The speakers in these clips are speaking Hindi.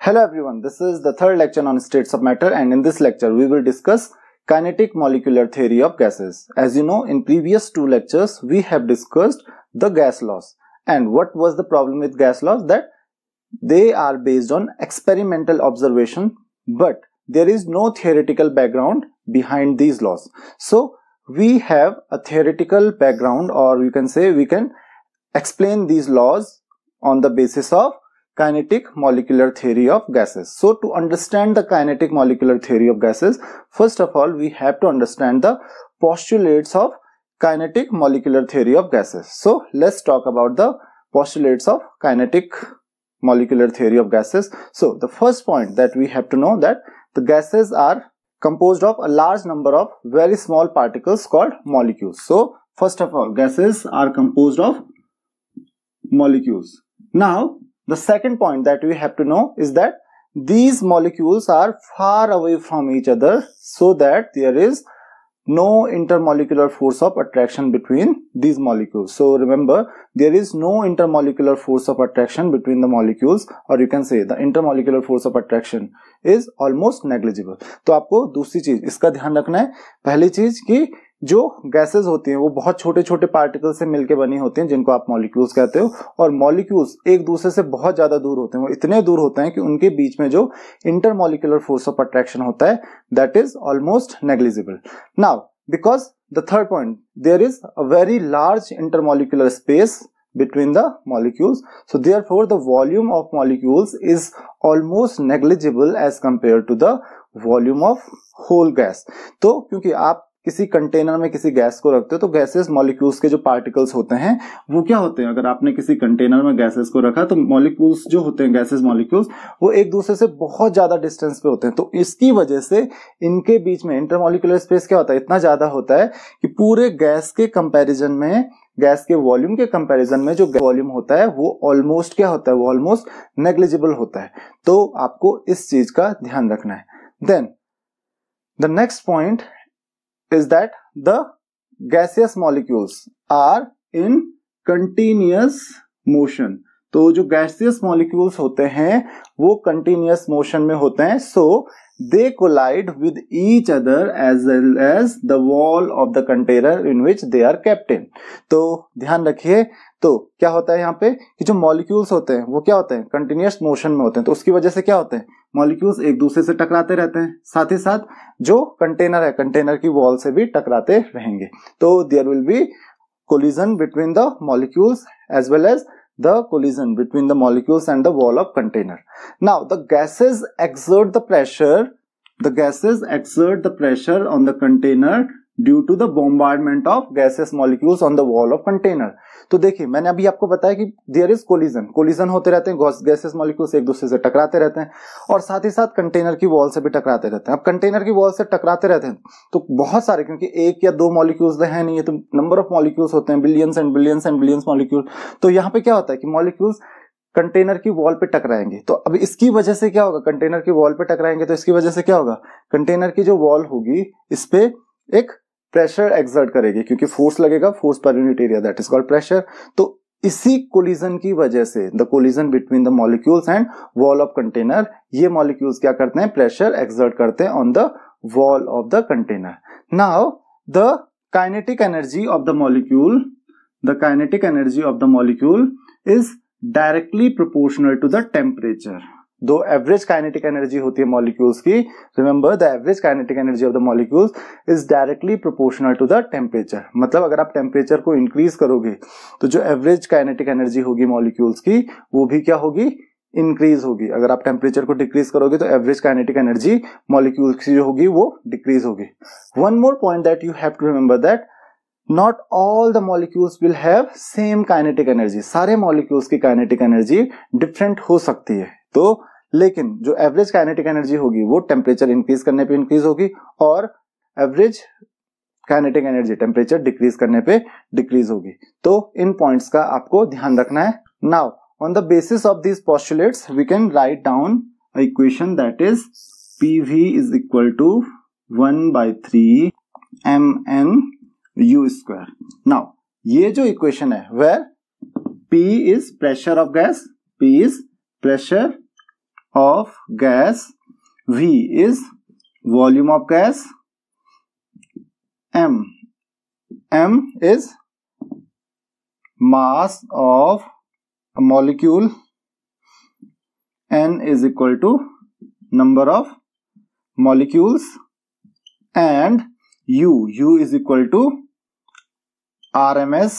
Hello everyone, this is the third lecture on states of matter, and in this lecture we will discuss kinetic molecular theory of gases. As you know, in previous two lectures we have discussed the gas laws. And what was the problem with gas laws? That they are based on experimental observation, but there is no theoretical background behind these laws. So we have a theoretical background, or you can say we can explain these laws on the basis of kinetic molecular theory of gases. So to understand the kinetic molecular theory of gases, first of all we have to understand the postulates of kinetic molecular theory of gases. So let's talk about the postulates of kinetic molecular theory of gases. So the first point that we have to know that the gases are composed of a large number of very small particles called molecules. So first of all, gases are composed of molecules. Now the second point that we have to know is that these molecules are far away from each other, so that there is no intermolecular force of attraction between these molecules. So remember, there is no intermolecular force of attraction between the molecules, or you can say the intermolecular force of attraction is almost negligible. तो आपको दूसरी चीज इसका ध्यान रखना है, पहली चीज कि जो गैसेस होती हैं वो बहुत छोटे छोटे पार्टिकल से मिलकर बनी होती हैं, जिनको आप मॉलिक्यूल्स कहते हो, और मॉलिक्यूल्स एक दूसरे से बहुत ज्यादा दूर होते हैं. वो इतने दूर होते हैं कि उनके बीच में जो इंटरमॉलिक्यूलर फोर्स ऑफ अट्रैक्शन होता है that is almost negligible. Now because the third point, there is a very large intermolecular space between the molecules, so therefore the volume of molecules is almost negligible as compared to the volume of whole gas. तो क्योंकि आप किसी कंटेनर में किसी गैस को रखते हो तो गैसेस मॉलिक्यूल्स के जो पार्टिकल्स होते हैं वो क्या होते हैं, अगर आपने किसी कंटेनर में गैसेस को रखा तो मॉलिक्यूल्स जो होते हैं, गैसेस मॉलिक्यूल्स, वो एक दूसरे से बहुत ज्यादा डिस्टेंस पे होते हैं. तो इसकी वजह से इनके बीच में इंटरमॉलिक्यूलर स्पेस क्या होता है, इतना ज्यादा होता है कि पूरे गैस के कंपैरिजन में, गैस के वॉल्यूम के कंपैरिजन में जो वॉल्यूम होता है वो ऑलमोस्ट क्या होता है, वो ऑलमोस्ट नेग्लिजिबल होता है. तो आपको इस चीज का ध्यान रखना है. Then the next point is that the gaseous molecules are in continuous motion. तो जो gaseous molecules होते हैं वो continuous motion में होते हैं. So they collide with each other as well as the wall of the container in which they are kept in. तो ध्यान रखिए, तो क्या होता है यहाँ पे कि जो मॉलिक्यूल्स होते हैं वो क्या होते हैं, कंटिन्यूअस मोशन में होते हैं. तो उसकी वजह से क्या होते हैं, मॉलिक्यूल्स एक दूसरे से टकराते रहते हैं, साथ ही साथ जो कंटेनर है, कंटेनर की वॉल से भी टकराते रहेंगे. तो there will be collision between the molecules as well as the collision between the molecules and the wall of container. Now the gases exert the pressure on the container due to the bombardment of gaseous molecules on the wall of container. तो देखिए, मैंने अभी आपको बताया कि there is collision होते रहते हैं, गैसेस मॉलिक्यूल्स एक दूसरे से टकराते रहते हैं, और साथ ही साथ कंटेनर की वॉल से भी टकराते रहते हैं. अब कंटेनर की वॉल से टकराते रहते हैं तो बहुत सारे, क्योंकि एक या दो मॉलिक्यूल्स है नहीं है, तो नंबर ऑफ मॉलिक्यूल्स होते हैं, billions and billions and billions molecule. तो यहाँ पे क्या होता है कि मॉलिक्यूल्स कंटेनर की वॉल पे टकराएंगे. तो अब इसकी वजह से क्या होगा, कंटेनर की वॉल पे टकराएंगे तो इसकी वजह से क्या होगा, कंटेनर की जो वॉल होगी इस पे एक प्रेशर एक्सर्ट करेगी, क्योंकि फोर्स लगेगा, force per unit area, that is called pressure. तो इसी कोलिजन की वजह से, the collision between the molecules and wall of container, ये मॉलिक्यूल्स क्या करते हैं, प्रेशर एक्सर्ट करते हैं on the wall of the container. Now the kinetic energy of the molecule is directly proportional to the temperature. दो एवरेज काइनेटिक एनर्जी होती है मॉलिक्यूल्स की, remember the average kinetic energy of the molecules is directly proportional to the temperature. मतलब अगर आप टेम्परेचर को इंक्रीज करोगे तो जो एवरेज काइनेटिक एनर्जी होगी मॉलिक्यूल्स की वो भी क्या होगी, इंक्रीज होगी. अगर आप टेम्परेचर को डिक्रीज करोगे तो एवरेज काइनेटिक एनर्जी मॉलिक्यूल्स की जो होगी वो डिक्रीज होगी. One more point that you have to remember that not all the molecules will have same kinetic energy. सारे molecules की kinetic energy different हो सकती है. तो लेकिन जो एवरेज काइनेटिक एनर्जी होगी वो टेम्परेचर इंक्रीज करने पे इंक्रीज होगी, और average kinetic energy temperature decrease करने पे डिक्रीज होगी. तो इन पॉइंट्स का आपको ध्यान रखना है. Now on the basis of these postulates we can write down a equation that is PV is equal to 1/3 mn U square. Now ये जो इक्वेशन है where P is pressure of gas, P is pressure of gas, V is volume of gas, M is mass of a molecule, N is equal to number of molecules, and U is equal to RMS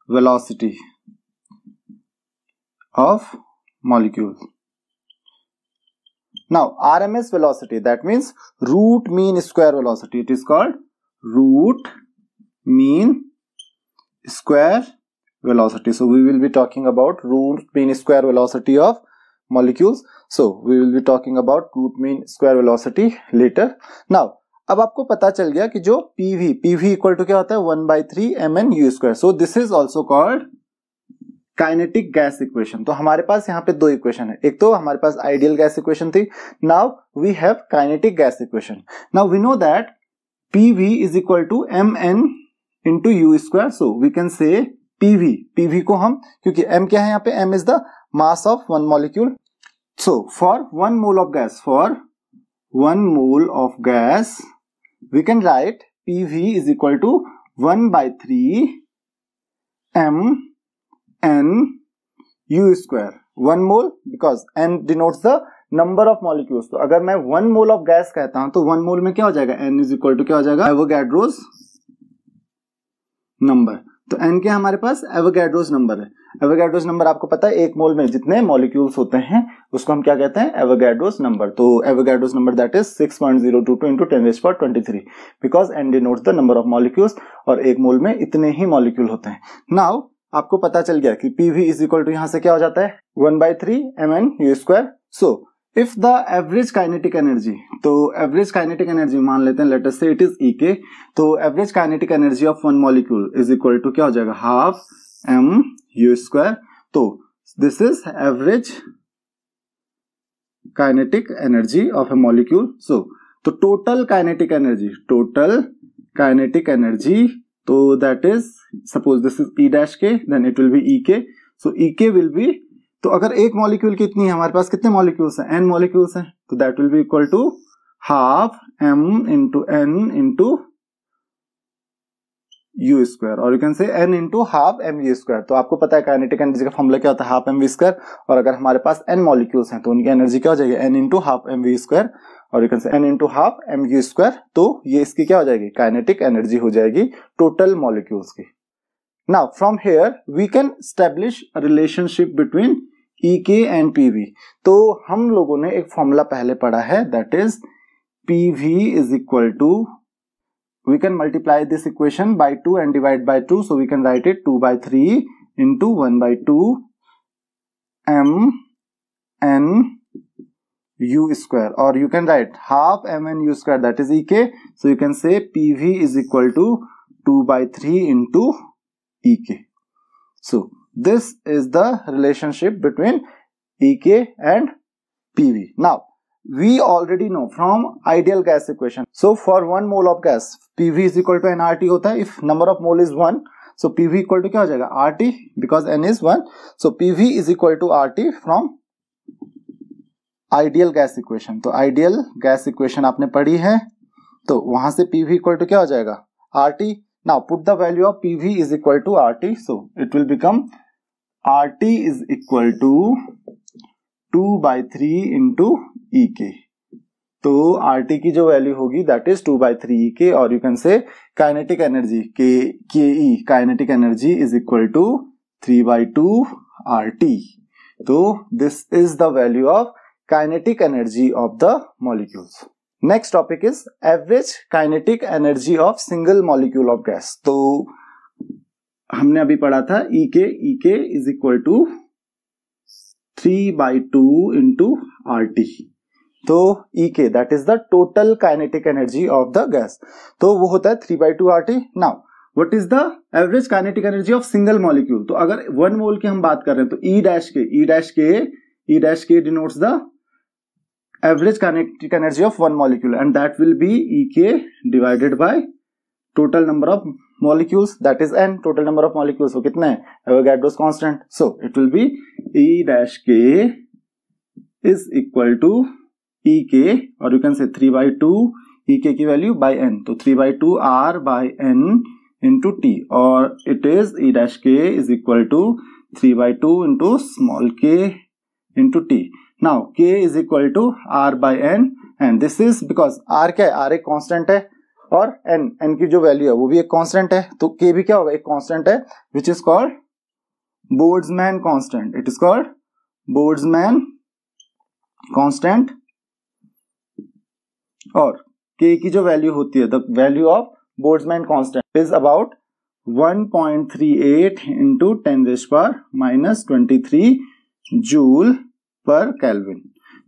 velocity of molecule. Now RMS velocity, that means root mean square velocity. It is called root mean square velocity. So we will be talking about root mean square velocity of molecules. So we will be talking about root mean square velocity later. Now अब आपको पता चल गया कि जो PV इक्वल टू क्या होता है 1/3 mn u square. So this is also called kinetic gas equation. तो हमारे पास यहाँ पे दो इक्वेशन है. एक तो हमारे पास आइडियल गैस इक्वेशन थी. Now we have kinetic gas equation. Now we know that PV is equal to mn into u square. So we can say PV को हम, क्योंकि m क्या है यहाँ पे, m is the mass of one molecule. So for 1 mole of gas, for 1 mole of gas we can write PV is equal to 1/3 mn u square. 1 mole because n denotes the number of molecules. तो अगर मैं 1 mole of gas कहता हूं तो 1 mole में क्या हो जाएगा, n is equal to क्या हो जाएगा, एवोगैड्रोस नंबर. तो n क्या हमारे पास, एवोगैड्रोस नंबर है. एवोगैड्रोस नंबर आपको पता है, एक मोल में जितने मॉलिक्यूल्स होते हैं उसको हम क्या कहते हैं, एवोगैड्रोस नंबर. तो Avogadro's number that is 6.022 into 10⁻23 because n denotes the number of molecules, और एक मोल में इतने ही मॉलिक्यूल होते हैं. नाउ आपको पता चल गया कि PV इज इक्वल टू यहां से क्या हो जाता है 1/3 mn u square. So if the average kinetic energy, तो एवरेज काइनेटिक एनर्जी मान लेते हैं, let us say it is EK. तो average kinetic energy of one molecule is equal to क्या हो जाएगा, हाफ m u स्क्वायर. तो this is average kinetic energy of a molecule. So तो टोटल काइनेटिक एनर्जी, तो that is, suppose this is E dash K, then it will be EK. So EK will be, तो अगर एक मॉलिक्यूल कितनी है, हमारे पास कितने मॉलिक्यूल्स हैं, n मॉलिक्यूल्स हैं, तो that will be equal to half m into n into u square, और you can say n into half m u square. तो आपको पता है काइनेटिक एनर्जी का फॉर्मूला क्या होता है, हाफ m v स्क्वायर. और अगर हमारे पास n मॉलिक्यूल्स हैं तो उनकी एनर्जी क्या हो जाएगी, n into half m v square, और you can say n into half m u square. तो ये इसकी क्या हो जाएगी, काइनेटिक एनर्जी हो जाएगी टोटल मॉलिक्यूल्स की. Now from here we can establish a relationship between EK and PV. तो हम लोगों ने एक फॉर्मूला पहले पढ़ा है, that is PV is equal to, we can multiply this equation by 2 and divide by 2, so we can write it 2/3 into 1/2 mn u square, or you can write half mn u square, that is EK. So you can say PV is equal to 2/3 into EK. So this is the relationship between EK and PV. Now we already know from ideal gas equation. So for 1 mole of gas, PV is equal to nRT होता है. If number of mole is 1, so PV equal to क्या हो जाएगा, RT, because n is 1. So PV is equal to RT from ideal gas equation. तो ideal gas equation आपने पढ़ी है, तो वहां से PV equal to क्या हो जाएगा, RT. Now put the value of PV is equal to RT. So it will become RT is equal to 2/3 into EK. तो RT की जो वैल्यू होगी दैट इज 2/3 EK, और you can say kinetic energy KE, kinetic energy is equal to 3/2 RT. तो this is the value of kinetic energy of the molecules. Next topic is average kinetic energy of single molecule of gas. तो हमने अभी पढ़ा था EK is equal to 3/2 into RT. तो EK that is the total kinetic energy of the gas, तो वो होता है 3/2 RT. Now what is the average kinetic energy of single molecule. तो अगर 1 मोल की हम बात कर रहे हैं तो E डैश के denotes the average kinetic energy of 1 molecule, and that will be EK divided by total number of molecules, that is n. Total number of molecules वो कितना है, Avogadro's constant. So it will B E dash K is equal to ई के, और you can say 3/2 E K की वैल्यू बाय एन, तो 3/2 R by N into T, और it is E dash K is equal to 3/2 into small k into T. Now K is equal to R by N, and this is because R क्या है, आर एक कांस्टेंट है और एन की जो वैल्यू है वो भी एक कांस्टेंट है, तो के भी क्या होगा, एक कांस्टेंट है which is called Boltzmann constant. It is called Boltzmann constant, और के की जो वैल्यू होती है, the value of Boltzmann constant is about 1.38 into 10⁻⁻23 joule per kelvin.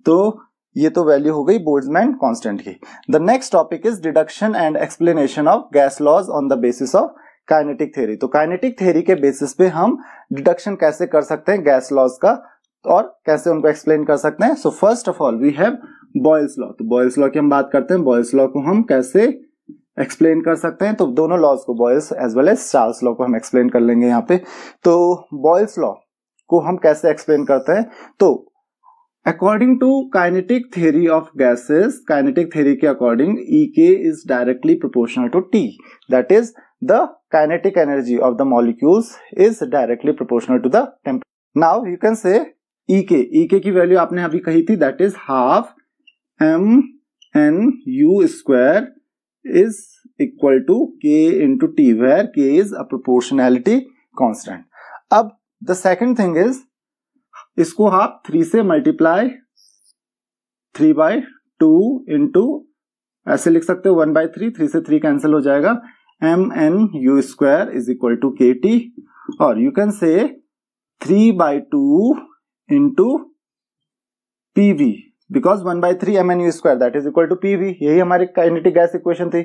तो ये तो वैल्यू हो गई बोल्ट्जमैन कांस्टेंट की. The next topic is deduction and explanation of gas laws on the basis of kinetic theory. तो काइनेटिक थ्योरी के बेसिस पे हम डिडक्शन कैसे कर सकते हैं गैस लॉज का, और कैसे उनको एक्सप्लेन कर सकते हैं. So first of all we have Boyle's law. तो बॉयल्स लॉ की हम बात करते हैं. बॉयल्स लॉ को हम कैसे एक्सप्लेन कर सकते हैं, तो दोनों लॉज को, Boyle's as well as Charles law को हम एक्सप्लेन कर लेंगे यहाँ पे. तो बॉयल्स लॉ को हम कैसे एक्सप्लेन करते हैं, तो according to kinetic theory of gases, kinetic theory के according E K is directly proportional to T, that is the kinetic energy of the molecules is directly proportional to the temperature. Now you can say E K की वैल्यू आपने अभी कही थी, that is half M N U square is equal to K into T, where K is a proportionality constant. अब द सेकंड थिंग इज, इसको आप 3 से मल्टीप्लाई 3/2 इंटू, ऐसे लिख सकते हो 1/3, 3 से 3 कैंसिल हो जाएगा, M N U square is equal to K T, और you can say 3/2 into PV, because 1/3 M N U square that is equal to PV. यही हमारी काइनेटिक गैस इक्वेशन थी.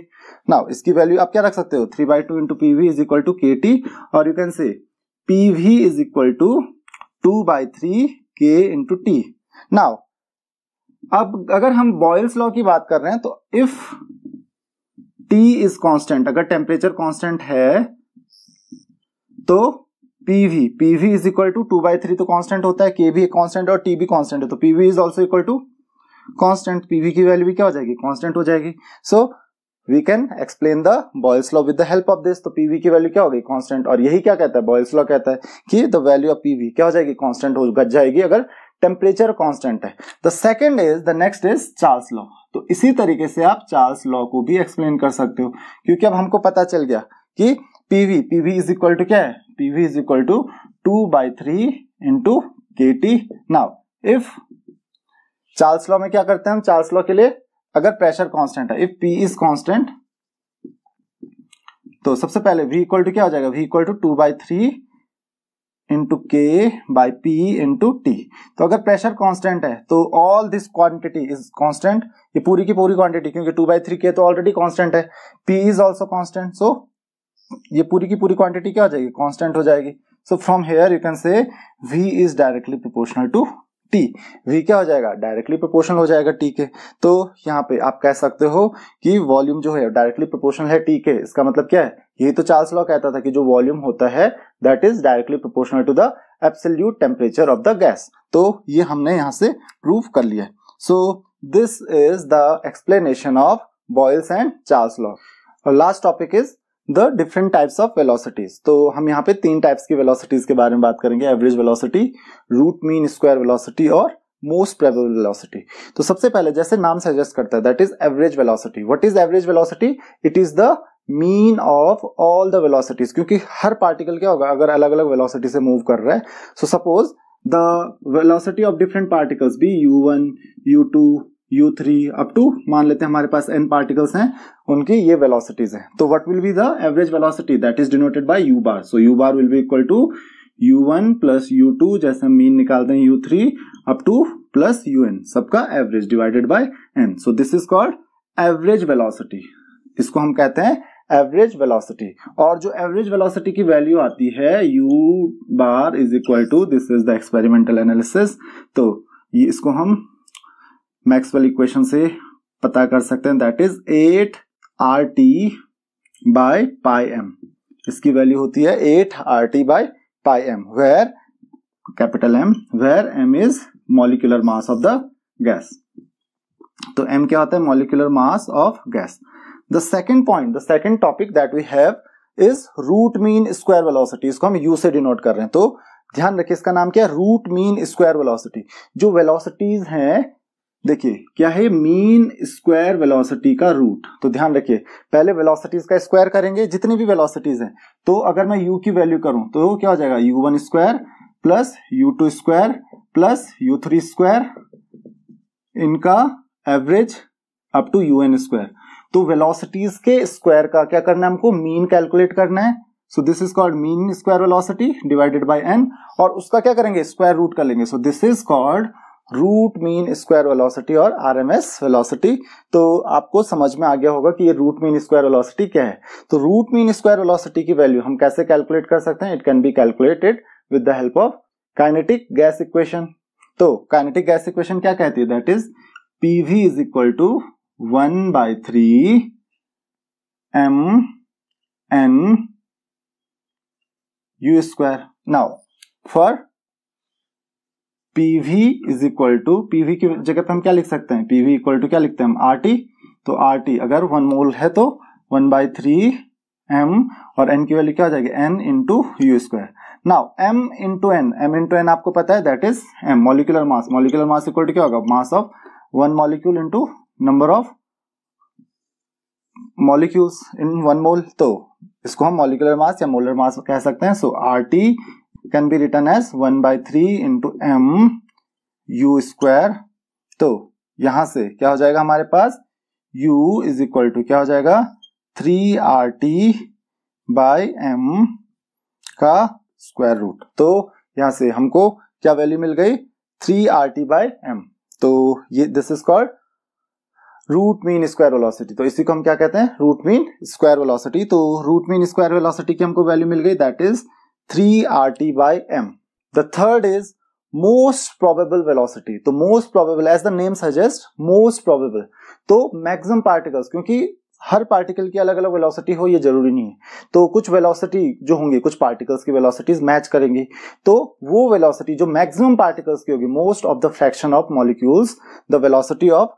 नाउ इसकी वैल्यू आप क्या रख सकते हो, 3/2 into PV is equal to K T, और you can say PV is equal to 2/3 K into T. Now अब अगर हम बॉयल्स लॉ की बात कर रहे हैं, तो इफ टी इज कांस्टेंट, अगर टेम्परेचर कांस्टेंट है, तो पीवी इज इक्वल टू 2/3 तो कांस्टेंट होता है, के भी एक कांस्टेंट और टी भी कांस्टेंट है, तो PV is also equal to constant. PV की वैल्यू भी क्या हो जाएगी, कांस्टेंट हो जाएगी. So we can explain the Boyle's law with the help of this. तो पीवी की वैल्यू क्या हो गई, कांस्टेंट, और यही क्या कहता है, बॉयल्स लॉ कहता है कि द वैल्यू ऑफ पीवी क्या हो जाएगी, कांस्टेंट हो जाएगी अगर टेम्परेचर कांस्टेंट है. The second is, the next is Charles law. तो इसी तरीके से आप चार्ल्स लॉ को भी एक्सप्लेन कर सकते हो, क्योंकि अब हमको पता चल गया कि पीवी इज इक्वल टू क्या है, PV is equal to 2/3 into K T. Now if Charles law में क्या करते हैं हम, चार्ल्स लॉ के लिए अगर प्रेशर कांस्टेंट है, इफ पी इज कांस्टेंट, तो सबसे पहले v इक्वल टू क्या हो जाएगा, v इक्वल टू 2/3 इंटू के बाई पी इंटू टी. तो अगर प्रेशर कांस्टेंट है तो all this quantity is constant, ये पूरी की पूरी क्वांटिटी, क्योंकि 2/3 के तो ऑलरेडी कांस्टेंट है, p इज ऑल्सो कांस्टेंट, सो ये पूरी की पूरी क्वांटिटी क्या हो जाएगी, कांस्टेंट हो जाएगी. So from here you can say v is directly proportional to t. v क्या हो जाएगा, डायरेक्टली प्रोपोर्शनल हो जाएगा t के. तो यहाँ पे आप कह सकते हो कि वॉल्यूम जो है डायरेक्टली प्रोपोर्शनल है t के. इसका मतलब क्या है, यही तो चार्ल्स लॉ कहता था कि जो वॉल्यूम होता है that is directly proportional to the absolute temperature of the gas. तो ये हमने यहाँ से प्रूव कर लिया. So this is the explanation of Boyle's and Charles law. और last topic is the different types of velocities. तो हम यहाँ पे 3 टाइप्स की वेलोसिटीज के बारे में बात करेंगे, average velocity, root mean square velocity और मोस्ट प्रोबेबल वेलोसिटी. तो सबसे पहले जैसे नाम सजेस्ट करता है, that is average velocity. What is average velocity, it is the mean of all the velocities, क्योंकि हर पार्टिकल क्या होगा अगर अलग अलग वेलोसिटी से मूव कर रहा है. So suppose the velocity of different particles be u1, u2, u3 up to, मान लेते हैं हमारे पास n पार्टिकल्स हैं, उनकी ये वेलोसिटीज हैं. तो what will be the average velocity, that is denoted by u bar. So u bar will be equal to u1 plus u2, जैसे हम मीन निकालते हैं u3 up to plus un, सबका average divided by n. So this is called average velocity. इसको हम कहते हैं एवरेज वेलोसिटी. और जो एवरेज वेलोसिटी की वैल्यू आती है u bar is equal to, this is the experimental analysis. तो ये इसको हम मैक्सवेल इक्वेशन से पता कर सकते हैं, that is 8RT by pi m. इसकी वैल्यू होती है 8RT by pi m, where capital M, where m is molecular mass of the gas. तो m क्या होता है? Molecular mass of gas. The second point, the second topic that we have is root mean square velocity. इसको हम u से डिनोट कर रहे हैं, तो ध्यान रखिए इसका नाम क्या है? Root mean square velocity. जो वेलोसिटीज हैं, देखिए क्या है? मीन स्क्वायर वेलोसिटी का रूट। तो ध्यान रखिए पहले वेलोसिटीज का स्क्वायर करेंगे, जितनी भी वेलोसिटीज हैं। तो अगर मैं u की वैल्यू करूं तो क्या हो जाएगा? u1 square plus u2 square plus u3 square, इनका average up to un square. तो वेलोसिटीज के स्क्वायर का क्या करना है? हमको मीन कैलकुलेट करना है। So this is called mean square velocity divided by n, और उसका क्या करेंगे? स्क्वायर रूट कर लेंगे। So this is called root mean square velocity और आरएमएस वेलोसिटी। तो आपको समझ में आ गया होगा कि ये रूट मीन स्क्वायर वेलोसिटी क्या है। तो रूट मीन स्क्वायर वेलोसिटी की वैल्यू हम कैसे कैलकुलेट कर सकते हैं? It can be calculated with the help of kinetic gas equation. तो काइनेटिक गैस इक्वेशन क्या कहती है? That is PV is equal to 1/3 mn u square. Now for PV is equal to, PV की जगह पे हम क्या लिख सकते हैं? PV इक्वल टू क्या लिखते हैं हम? RT। तो RT अगर 1 मोल है तो 1/3 m, और n की वैल्यू क्या हो जाएगी? n into u square. Now m into n आपको पता है that is m, molecular mass. Molecular mass equal to क्या होगा? Mass of one molecule into number of molecules in 1 mole. तो इसको हम मॉलिक्यूलर मास या मोलर मास कह सकते हैं। So RT can be written as 1/3 into m u square. तो यहां से क्या हो जाएगा हमारे पास? u इज इक्वल टू क्या हो जाएगा? 3RT बाय m का स्क्वायर रूट। तो यहां से हमको क्या वैल्यू मिल गई? 3RT by m। तो ये this is called root mean square velocity. तो इसी को हम क्या कहते हैं? Root mean square velocity. तो रूट मीन स्क्वायर वेलोसिटी की हमको वैल्यू मिल गई, that is 3RT by m। The third is most probable velocity. तो most probable, as the name suggest, most probable. तो मैक्सिमम पार्टिकल्स, क्योंकि हर पार्टिकल की अलग अलग वेलोसिटी हो ये जरूरी नहीं है, तो कुछ वेलोसिटी जो होंगी, कुछ पार्टिकल्स की वेलोसिटीज मैच करेंगी। तो वो वेलोसिटी जो मैक्सिमम पार्टिकल्स की होगी, most of the fraction of molecules, the velocity of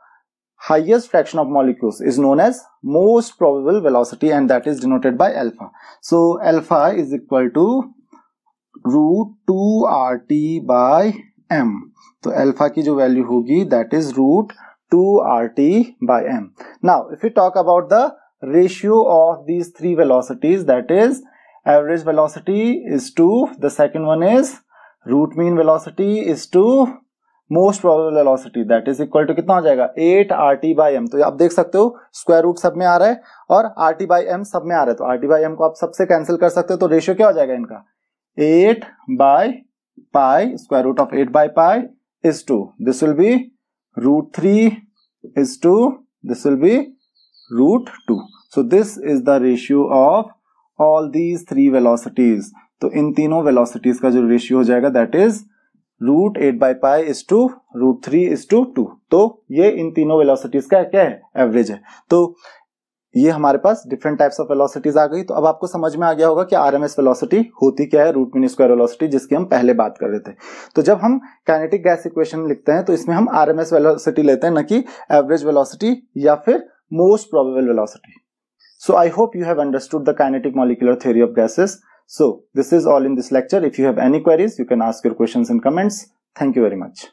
highest fraction of molecules is known as most probable velocity, and that is denoted by alpha. So alpha is equal to root 2RT by m. तो alpha की जो वैल्यू होगी that is root 2RT by m. Now if we talk about the ratio of these three velocities, that is average velocity is to, the second one is root mean velocity is to most probable velocity, that is equal to कितना हो जाएगा? 8RT by m। तो आप देख सकते हो स्क्वायर रूट सब में आ रहा है और RT बाई m सब में आ रहा है, तो RT बाई m को आप सबसे कैंसिल कर सकते हो। तो रेशियो क्या हो जाएगा इनका? 8 by pi, square root of 8 by pi is to, this will be root 3 is to, this will be root 2। So this is the ratio of all these three velocities. तो इन तीनों वेलोसिटीज का जो रेशियो हो जाएगा that is root 8 by pi is to root 3 is to 2। तो ये इन तीनों वेलोसिटीज का क्या है? एवरेज है। तो ये हमारे पास डिफरेंट टाइप्स ऑफ वेलोसिटीज आ गई। तो अब आपको समझ में आ गया होगा कि आरएमएस वेलोसिटी होती क्या है, रूट मीन स्क्वायर वेलोसिटी, जिसकी हम पहले बात कर रहे थे। तो जब हम काइनेटिक गैस इक्वेशन लिखते हैं तो इसमें हम आरएमएस वेलोसिटी लेते हैं, न कि एवरेज वेलोसिटी या फिर most probable velocity. So I hope you have understood the kinetic molecular theory of gases. So this is all in this lecture. If you have any queries, you can ask your questions in comments. Thank you very much.